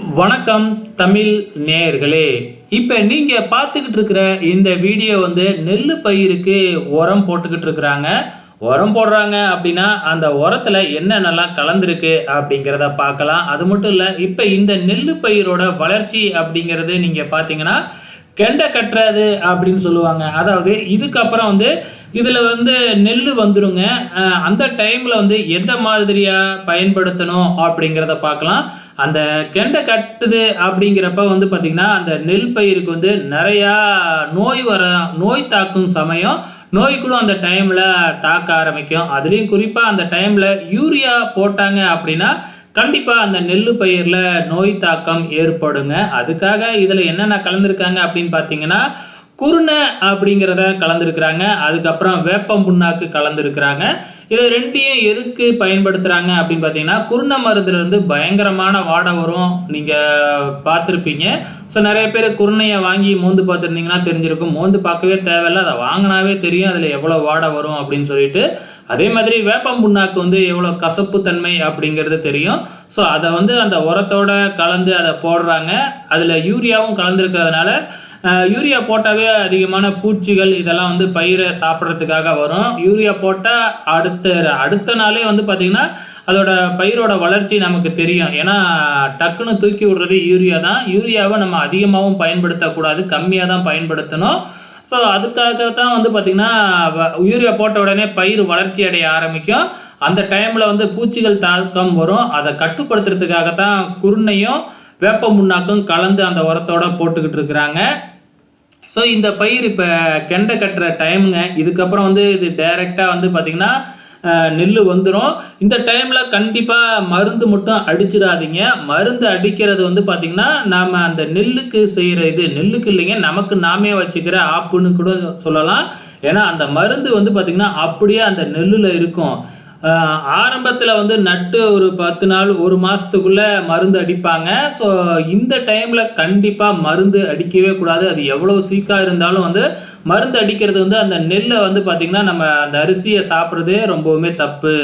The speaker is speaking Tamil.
வணக்கம் தமிழ் நேயர்களே. இப்போ நீங்கள் பார்த்துக்கிட்டு இருக்கிற இந்த வீடியோ வந்து நெல் பயிருக்கு உரம் போட்டுக்கிட்டு இருக்கிறாங்க. உரம் போடுறாங்க அப்படின்னா அந்த உரத்தில் என்னென்னலாம் கலந்துருக்கு அப்படிங்கிறத பார்க்கலாம். அது மட்டும் இல்லை, இப்போ இந்த நெல் பயிரோட வளர்ச்சி அப்படிங்கிறது நீங்கள் பார்த்தீங்கன்னா கெண்டை கட்டுறது அப்படின்னு சொல்லுவாங்க. அதாவது இதுக்கப்புறம் வந்து இதில் வந்து நெல் வந்துருங்க. அந்த டைமில் வந்து எந்த மாதிரியாக பயன்படுத்தணும் அப்படிங்கிறத பார்க்கலாம். அந்த கெண்டை கட்டுது அப்படிங்கிறப்ப வந்து பார்த்திங்கன்னா அந்த நெல் பயிருக்கு வந்து நிறையா நோய் தாக்கும் சமயம். நோய் கூட அந்த டைமில் தாக்க ஆரம்பிக்கும். அதுலேயும் குறிப்பாக அந்த டைமில் யூரியா போட்டாங்க அப்படின்னா கண்டிப்பாக அந்த நெல் பயிரில் நோய் தாக்கம் ஏற்படுங்க. அதுக்காக இதில் என்னென்ன கலந்துருக்காங்க அப்படின்னு பார்த்தீங்கன்னா, குருணை அப்படிங்கிறத கலந்துருக்கிறாங்க. அதுக்கப்புறம் வேப்பம் புண்ணாக்கு கலந்துருக்கிறாங்க. இதை ரெண்டையும் எதுக்கு பயன்படுத்துகிறாங்க அப்படின்னு பார்த்தீங்கன்னா, குருணை மருந்துலேருந்து பயங்கரமான வாடை வரும். நீங்கள் பார்த்துருப்பீங்க. ஸோ நிறைய பேர் குருணையை வாங்கி மோந்து பார்த்துருந்தீங்கன்னா தெரிஞ்சிருக்கும். மோந்து பார்க்கவே தேவையில்லை, அதை வாங்கினாவே தெரியும் அதில் எவ்வளோ வாடை வரும் அப்படின்னு சொல்லிட்டு. அதே மாதிரி வேப்பம் புண்ணாக்கு வந்து எவ்வளோ கசப்பு தன்மை அப்படிங்கிறது தெரியும். ஸோ அதை வந்து அந்த உரத்தோட கலந்து அதை போடுறாங்க. அதில் யூரியாவும் கலந்துருக்கிறதுனால யூரியா போட்டாவே அதிகமான பூச்சிகள் இதெல்லாம் வந்து பயிரை சாப்பிட்றதுக்காக வரும். யூரியா போட்டால் அடுத்த நாளே வந்து பார்த்திங்கன்னா அதோட பயிரோட வளர்ச்சி நமக்கு தெரியும். ஏன்னா டக்குன்னு தூக்கி விடுறது யூரியா தான். யூரியாவை நம்ம அதிகமாகவும் பயன்படுத்தக்கூடாது, கம்மியாக தான் பயன்படுத்தணும். ஸோ அதுக்காக தான் வந்து பார்த்திங்கன்னா யூரியா போட்ட உடனே பயிர் வளர்ச்சி அடைய ஆரம்பிக்கும். அந்த டைமில் வந்து பூச்சிகள் தாக்கம் வரும். அதை கட்டுப்படுத்துறதுக்காக தான் குருணையும் வேப்ப முன்னாக்கும் கலந்து அந்த உரத்தோட போட்டுக்கிட்டு இருக்கிறாங்க. ஸோ இந்த பயிர் இப்போ கெண்டை கட்டுற டைமுங்க. இதுக்கப்புறம் வந்து இது டைரெக்டாக வந்து பார்த்திங்கன்னா நெல் வந்துடும். இந்த டைமில் கண்டிப்பாக மருந்து மட்டும் அடிச்சிடாதீங்க. மருந்து அடிக்கிறது வந்து பார்த்திங்கன்னா நாம் அந்த நெல்லுக்கு செய்கிற நெல்லுக்கு இல்லைங்க, நமக்கு நாமே வச்சுக்கிற ஆப்புன்னு கூட சொல்லலாம். ஏன்னா அந்த மருந்து வந்து பார்த்திங்கன்னா அப்படியே அந்த நெல்லில் இருக்கும். ஆரம்பத்தில் வந்து நட்டு ஒரு 10 நாள் 1 மாதத்துக்குள்ளே மருந்து அடிப்பாங்க. ஸோ இந்த டைமில் கண்டிப்பாக மருந்து அடிக்கவே கூடாது. அது எவ்வளோ சீக்காக இருந்தாலும் வந்து மருந்து அடிக்கிறது வந்து அந்த நெல்லை வந்து பார்த்திங்கன்னா நம்ம அந்த அரிசியை சாப்பிட்றதே ரொம்பவுமே தப்பு.